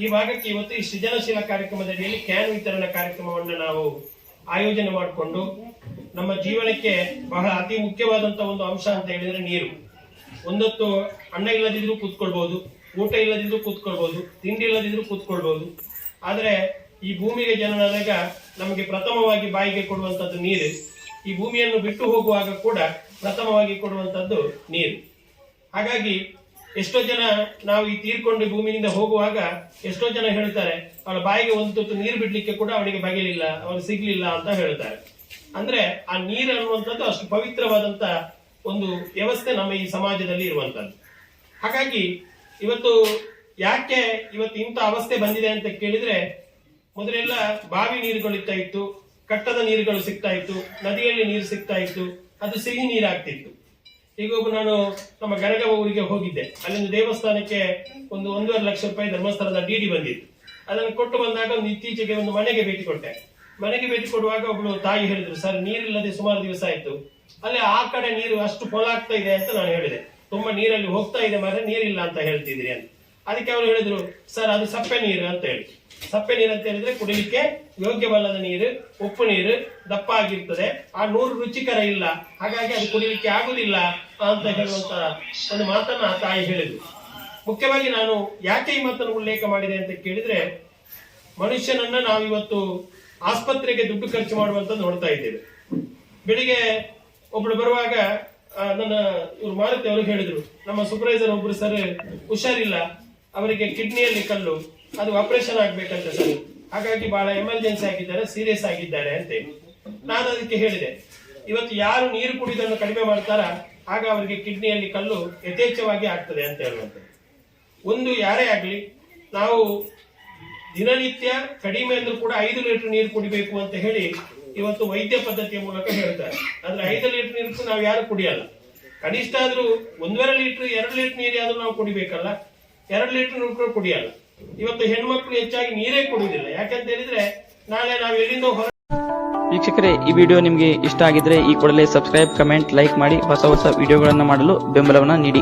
ಈ ಭಾಗಕ್ಕೆ ಇವತ್ತು ಈ ಸೃಜನಶೀಲ ಕಾರ್ಯಕ್ರಮದಡಿಯಲ್ಲಿ ಕ್ಯಾನ್ ವಿತರಣಾ ಕಾರ್ಯಕ್ರಮವನ್ನು ನಾವು ಆಯೋಜನೆ ಮಾಡಿಕೊಂಡು ನಮ್ಮ ಜೀವನಕ್ಕೆ ಬಹಳ ಅತಿ ಮುಖ್ಯವಾದಂತಹ ಒಂದು ಅಂಶ ಅಂತ ಹೇಳಿದ್ರೆ ನೀರು. ಒಂದೊತ್ತು ಅನ್ನ ಇಲ್ಲದಿದ್ರು ಕೂತ್ಕೊಳ್ಬಹುದು, ಊಟ ಇಲ್ಲದಿದ್ರು ಕೂತ್ಕೊಳ್ಬಹುದು, ತಿಂಡಿ ಇಲ್ಲದಿದ್ರು ಕೂತ್ಕೊಳ್ಬಹುದು. ಆದ್ರೆ ಈ ಭೂಮಿಗೆ ಜನನಾದಾಗ ನಮಗೆ ಪ್ರಥಮವಾಗಿ ಬಾಯಿಗೆ ಕೊಡುವಂತದ್ದು ನೀರು. ಈ ಭೂಮಿಯನ್ನು ಬಿಟ್ಟು ಹೋಗುವಾಗ ಕೂಡ ಪ್ರಥಮವಾಗಿ ಕೊಡುವಂತದ್ದು ನೀರು. ಹಾಗಾಗಿ ಎಷ್ಟೋ ಜನ ನಾವು ಈ ತೀರ್ಕೊಂಡು ಭೂಮಿಯಿಂದ ಹೋಗುವಾಗ ಎಷ್ಟೋ ಜನ ಹೇಳ್ತಾರೆ ಅವಳ ಬಾಯಿಗೆ ಒಂದು ತುತ್ತು ನೀರು ಬಿಡ್ಲಿಕ್ಕೆ ಕೂಡ ಅವನಿಗೆ ಬಗೆಲಿಲ್ಲ, ಅವನಿಗೆ ಸಿಗ್ಲಿಲ್ಲ ಅಂತ ಹೇಳ್ತಾರೆ. ಅಂದ್ರೆ ಆ ನೀರು ಅನ್ನುವಂಥದ್ದು ಅಷ್ಟು ಪವಿತ್ರವಾದಂತ ಒಂದು ವ್ಯವಸ್ಥೆ ನಮ್ಮ ಈ ಸಮಾಜದಲ್ಲಿ ಇರುವಂತದ್ದು. ಹಾಗಾಗಿ ಇವತ್ತು ಯಾಕೆ ಇವತ್ತು ಇಂಥ ಅವಸ್ಥೆ ಬಂದಿದೆ ಅಂತ ಕೇಳಿದ್ರೆ, ಮೊದಲೆಲ್ಲ ಬಾವಿ ನೀರುಗಳು ಇರ್ತಾ ಇತ್ತು, ಕಟ್ಟದ ನೀರುಗಳು ಸಿಗ್ತಾ ಇತ್ತು, ನದಿಯಲ್ಲಿ ನೀರು ಸಿಗ್ತಾ ಇತ್ತು, ಅದು ಸಿಹಿ ನೀರಾಗ್ತಿತ್ತು. ಈಗ ನಾನು ನಮ್ಮ ಗರಗವ ಊರಿಗೆ ಹೋಗಿದ್ದೆ. ಅಲ್ಲಿಂದ ದೇವಸ್ಥಾನಕ್ಕೆ ಒಂದು 1.5 ಲಕ್ಷ ರೂಪಾಯಿ ಧರ್ಮಸ್ಥಳದ ಡಿಡಿ ಬಂದಿತ್ತು. ಅದನ್ನು ಕೊಟ್ಟು ಬಂದಾಗ ಒಂದು ಇತ್ತೀಚೆಗೆ ಒಂದು ಮನೆಗೆ ಭೇಟಿ ಕೊಟ್ಟೆ. ಮನೆಗೆ ಭೇಟಿ ಕೊಡುವಾಗ ಒಬ್ಳು ತಾಯಿ ಹೇಳಿದ್ರು, ಸರ್ ನೀರಿಲ್ಲದೆ ಸುಮಾರು ದಿವಸ ಆಯ್ತು, ಅಲ್ಲಿ ಆ ಕಡೆ ನೀರು ಅಷ್ಟು ಪೊಲಾಗ್ತಾ ಇದೆ ಅಂತ ನಾನು ಹೇಳಿದೆ. ತುಂಬಾ ನೀರಲ್ಲಿ ಹೋಗ್ತಾ ಇದೆ ಮಾರೆ, ನೀರಿಲ್ಲ ಅಂತ ಹೇಳ್ತಿದ್ರಿ ಅಂತ. ಅದಕ್ಕೆ ಅವರು ಹೇಳಿದ್ರು, ಸರ್ ಅದು ಸಪ್ಪೆ ನೀರು ಅಂತ ಹೇಳಿ. ಸಪ್ಪೆ ನೀರು ಅಂತ ಹೇಳಿದ್ರೆ ಕುಡಿಲಿಕ್ಕೆ ಯೋಗ್ಯವಲ್ಲದ ನೀರು, ಉಪ್ಪು ನೀರು, ದಪ್ಪ ಆಗಿರ್ತದೆ, ಆ ನೀರು ರುಚಿಕರ ಇಲ್ಲ, ಹಾಗಾಗಿ ಅದು ಕುಡಿಲಿಕ್ಕೆ ಆಗುದಿಲ್ಲ ಅಂತ ಹೇಳುವಂತ ಒಂದು ಮಾತನ್ನ ಆ ತಾಯಿ ಹೇಳಿದ್ರು. ಮುಖ್ಯವಾಗಿ ನಾನು ಯಾಕೆ ಈ ಮಾತನ್ನು ಉಲ್ಲೇಖ ಮಾಡಿದೆ ಅಂತ ಕೇಳಿದ್ರೆ, ಮನುಷ್ಯನನ್ನ ನಾವಿವತ್ತು ಆಸ್ಪತ್ರೆಗೆ ದುಡ್ಡು ಖರ್ಚು ಮಾಡುವಂತ ನೋಡ್ತಾ ಇದ್ದೇವೆ. ಬೆಳಿಗ್ಗೆ ಒಬ್ಳು ಬರುವಾಗ ಇವ್ರು ಮಾರುತಿ ಅವರು ಹೇಳಿದ್ರು, ನಮ್ಮ ಸೂಪರ್ವೈಸರ್ ಒಬ್ರು ಸರ್ ಹುಷಾರಿಲ್ಲ, ಅವರಿಗೆ ಕಿಡ್ನಿಯಲ್ಲಿ ಕಲ್ಲು, ಅದು ಆಪರೇಷನ್ ಆಗ್ಬೇಕಂತ ಸರ್, ಹಾಗಾಗಿ ಬಹಳ ಎಮರ್ಜೆನ್ಸಿ ಆಗಿದ್ದಾರೆ, ಸೀರಿಯಸ್ ಆಗಿದ್ದಾರೆ ಅಂತ ಹೇಳಿ. ನಾನು ಅದಕ್ಕೆ ಹೇಳಿದೆ, ಇವತ್ತು ಯಾರು ನೀರು ಕುಡಿಯೋದನ್ನು ಕಡಿಮೆ ಮಾಡ್ತಾರ ಆಗ ಅವರಿಗೆ ಕಿಡ್ನಿಯಲ್ಲಿ ಕಲ್ಲು ಯಥೇಚ್ಛವಾಗಿ ಆಗ್ತದೆ ಅಂತ ಹೇಳುವಂಥದ್ದು. ಒಂದು ಯಾರೇ ಆಗ್ಲಿ, ನಾವು ದಿನನಿತ್ಯ ಕಡಿಮೆ ಅಂದ್ರೂ ಕೂಡ 5 ಲೀಟರ್ ನೀರು ಕುಡಿಬೇಕು ಅಂತ ಹೇಳಿ ಇವತ್ತು ವೈದ್ಯ ಪದ್ಧತಿಯ ಮೂಲಕ ಹೇಳ್ತಾರೆ. ಆದ್ರೆ 5 ಲೀಟರ್ ನೀರು ನಾವು ಯಾರು ಕುಡಿಯಲ್ಲ. ಕನಿಷ್ಠ ಆದ್ರೂ 1.5 ಲೀಟರ್ 2 ಲೀಟರ್ ನೀರು ಆದ್ರೂ ನಾವು ಕುಡಿಬೇಕಲ್ಲ. 2 ಲೀಟರ್ ನೀರು ಕುಡಿಯಲ್ಲ. ಇವತ್ತು ಹೆಣ್ಮಕ್ಳು ಹೆಚ್ಚಾಗಿ ನೀರೇ ಕುಡಿಯುವುದಿಲ್ಲ. ಯಾಕಂತ ಹೇಳಿದ್ರೆ ನಾಳೆ ನಾವು ಎಲ್ಲಿಂದ ವೀಕ್ಷಕರೇ, ಈ ವಿಡಿಯೋ ನಿಮಗೆ ಇಷ್ಟ ಆಗಿದ್ರೆ ಈ ಕೂಡಲೇ ಸಬ್ಸ್ಕ್ರೈಬ್, ಕಮೆಂಟ್, ಲೈಕ್ ಮಾಡಿ ಹೊಸ ವಿಡಿಯೋಗಳನ್ನು ಮಾಡಲು ಬೆಂಬಲವನ್ನ ನೀಡಿ.